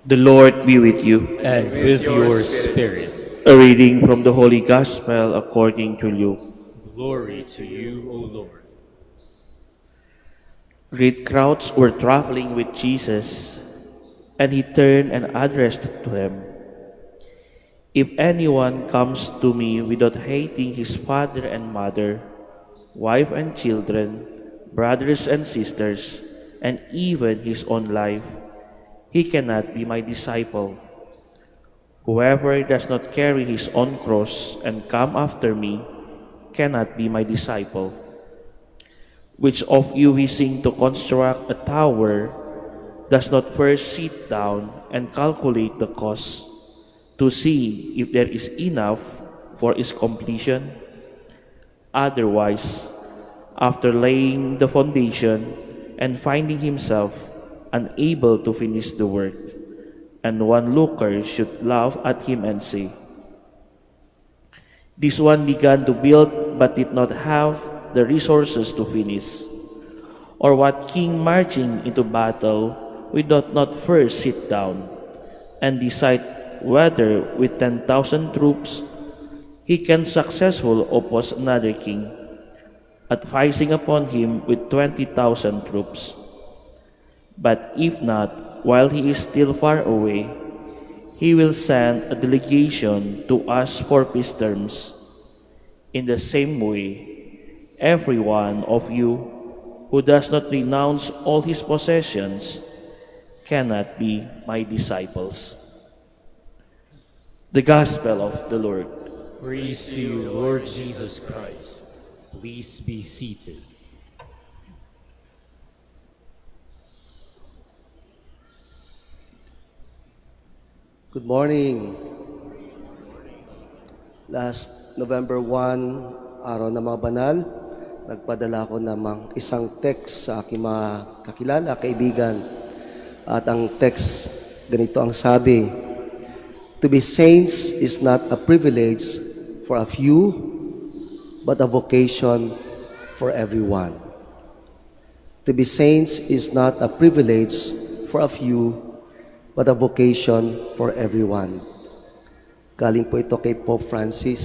The Lord be with you. And with your spirit. A reading from the Holy Gospel according to Luke. Glory to you, O Lord. Great crowds were traveling with Jesus, and he turned and addressed to them, "If anyone comes to me without hating his father and mother, wife and children, brothers and sisters, and even his own life, he cannot be my disciple. Whoever does not carry his own cross and come after me cannot be my disciple. Which of you wishing to construct a tower does not first sit down and calculate the cost to see if there is enough for its completion? Otherwise, after laying the foundation and finding himself unable to finish the work, and one looker should laugh at him and say, 'This one began to build but did not have the resources to finish.' Or what king marching into battle would not first sit down and decide whether with 10,000 troops he can successfully oppose another king, advising upon him with 20,000 troops? But if not, while he is still far away, he will send a delegation to ask for peace terms. In the same way, every one of you who does not renounce all his possessions cannot be my disciples." The Gospel of the Lord. Praise to you, Lord Jesus Christ. Please be seated. Good morning. Last November 1, araw ng mga banal, nagpadala ko ng isang text sa aking mga kakilala, kaibigan. At ang text, ganito ang sabi, "To be saints is not a privilege for a few, but a vocation for everyone." To be saints is not a privilege for a few, but a vocation for everyone. Galing po ito kay Pope Francis.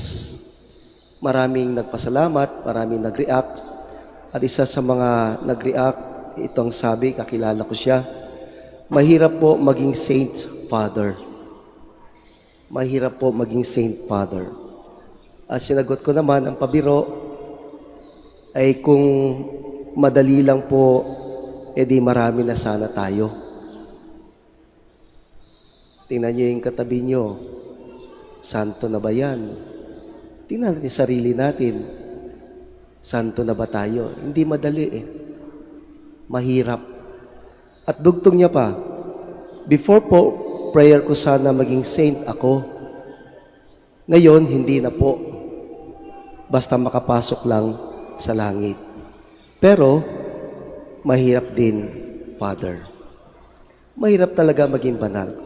Maraming nagpasalamat, maraming nag-react. At isa sa mga nag-react, itong sabi, kakilala ko siya, mahirap po maging Saint Father. Mahirap po maging Saint Father. At sinagot ko naman, ang pabiro ay kung madali lang po, edi marami na sana tayo. Tingnan niyo yung katabi niyo. Santo na ba yan? Tingnan natin sarili natin. Santo na ba tayo? Hindi madali eh. Mahirap. At dugtong niya pa, before po, prayer ko sana maging saint ako. Ngayon, hindi na po. Basta makapasok lang sa langit. Pero, mahirap din, Father. Mahirap talaga maging banal.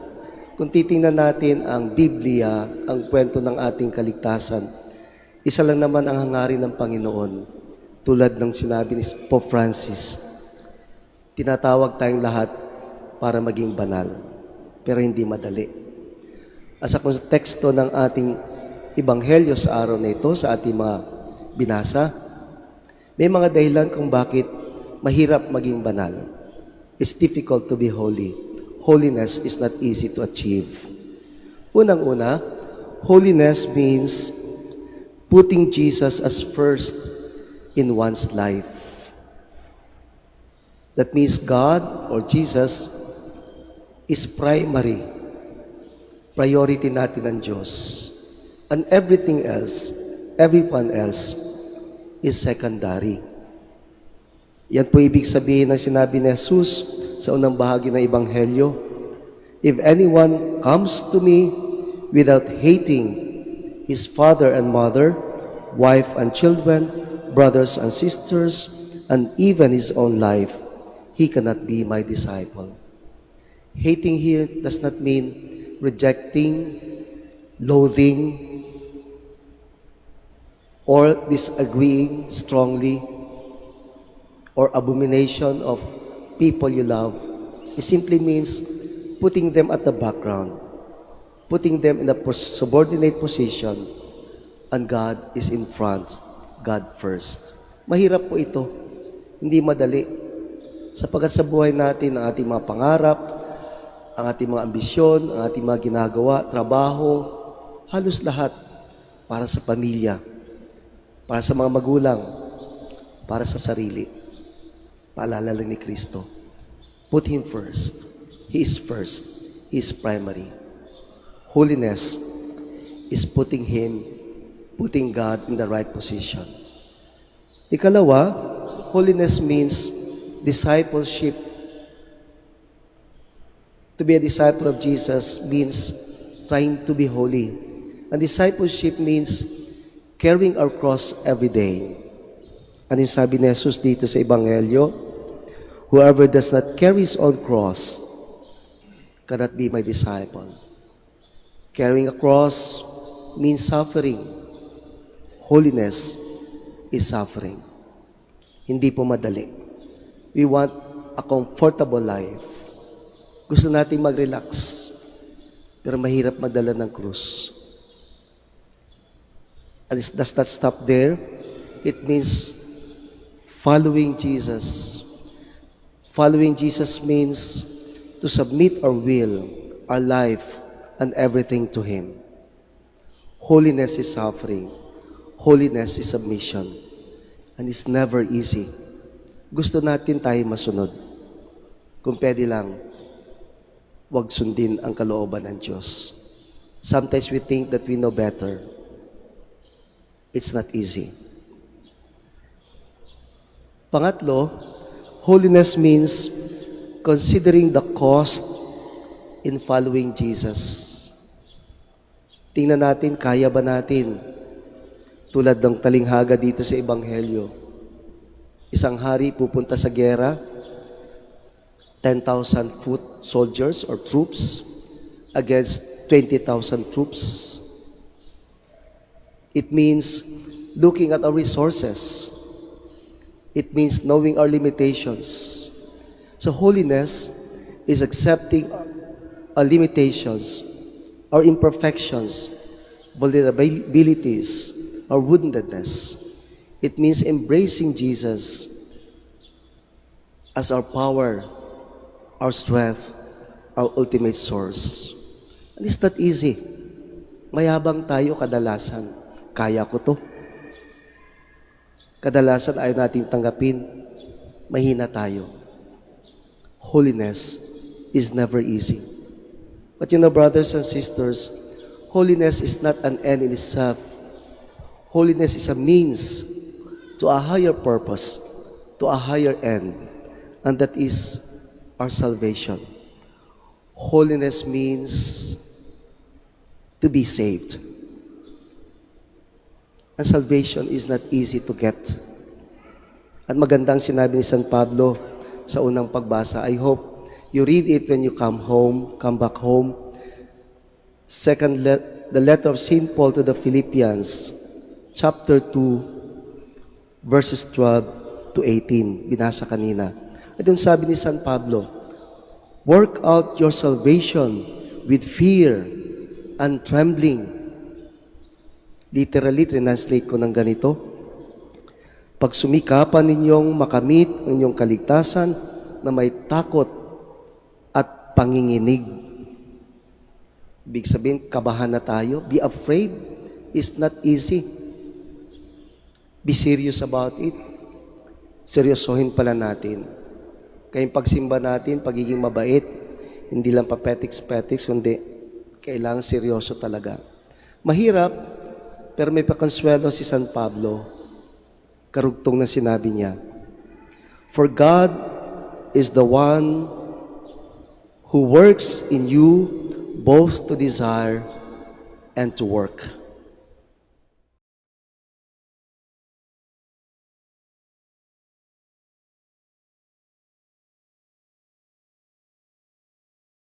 Kung titingnan natin ang Biblia, ang kwento ng ating kaligtasan, isa lang naman ang hangarin ng Panginoon. Tulad ng sinabi ni Pope Francis, tinatawag tayong lahat para maging banal, pero hindi madali. At sa konteksto ng ating ebanghelyo sa araw na ito, sa ating mga binasa, may mga dahilan kung bakit mahirap maging banal. It's difficult to be holy. Holiness is not easy to achieve. Unang-una, holiness means putting Jesus as first in one's life. That means God or Jesus is primary. Priority natin ang Diyos. And everything else, everyone else is secondary. Yan po ibig sabihin ng sinabi ni Jesus sa unang bahagi ng Ebanghelyo, "If anyone comes to me without hating his father and mother, wife and children, brothers and sisters, and even his own life, he cannot be my disciple." Hating here does not mean rejecting, loathing, or disagreeing strongly, or abomination of people you love. It simply means putting them at the background, putting them in a subordinate position, and God is in front, God first. Mahirap po ito, hindi madali. Sapagkat sa buhay natin, ang ating mga pangarap, ang ating mga ambisyon, ang ating mga ginagawa, trabaho, halos lahat para sa pamilya, para sa mga magulang, para sa sarili. Paalala lang ni Kristo, put Him first. He is first. He is primary. Holiness is putting God in the right position. Ikalawa, holiness means discipleship. To be a disciple of Jesus means trying to be holy. And discipleship means carrying our cross every day. Ano yung sabi ni Jesus dito sa Ebanghelyo? Whoever does not carry his own cross cannot be my disciple. Carrying a cross means suffering. Holiness is suffering. Hindi po madali. We want a comfortable life. Gusto natin mag-relax, pero mahirap magdala ng krus. And it does not stop there. It means following Jesus. Following Jesus means to submit our will, our life, and everything to Him. Holiness is suffering. Holiness is submission. And it's never easy. Gusto natin tayo masunod. Kung pwede lang, wag sundin ang kalooban ng Diyos. Sometimes we think that we know better. It's not easy. Pangatlo, holiness means considering the cost in following Jesus. Tingnan natin, kaya ba natin? Tulad ng talinghaga dito sa Ebanghelyo. Isang hari pupunta sa gera, 10,000 foot soldiers or troops against 20,000 troops. It means looking at our resources. It means knowing our limitations. So holiness is accepting our limitations, our imperfections, vulnerabilities, our woundedness. It means embracing Jesus as our power, our strength, our ultimate source. And it's not easy. Mayabang tayo kadalasan. Kaya ko to. Kadalasan ayaw nating tanggapin. Mahina tayo. Holiness is never easy. But you know, brothers and sisters, holiness is not an end in itself. Holiness is a means to a higher purpose, to a higher end, and that is our salvation. Holiness means to be saved. And salvation is not easy to get. At magandang sinabi ni San Pablo sa unang pagbasa. I hope you read it when you come back home. The letter of St. Paul to the Philippians, chapter 2, verses 12 to 18. Binasa kanina. At yung sabi ni San Pablo, work out your salvation with fear and trembling. Literally, translate ko ng ganito. Pagsumikapan ninyong makamit ang inyong kaligtasan na may takot at panginginig. Ibig sabihin, kabahan na tayo. Be afraid. It's not easy. Be serious about it. Seryosohin pala natin. Kaya yung pagsimba natin, pagiging mabait, hindi lang papetiks-petiks, kundi kailangan seryoso talaga. Mahirap, pero may pakonsuelo si San Pablo. Karugtong na sinabi niya, for God is the one who works in you both to desire and to work.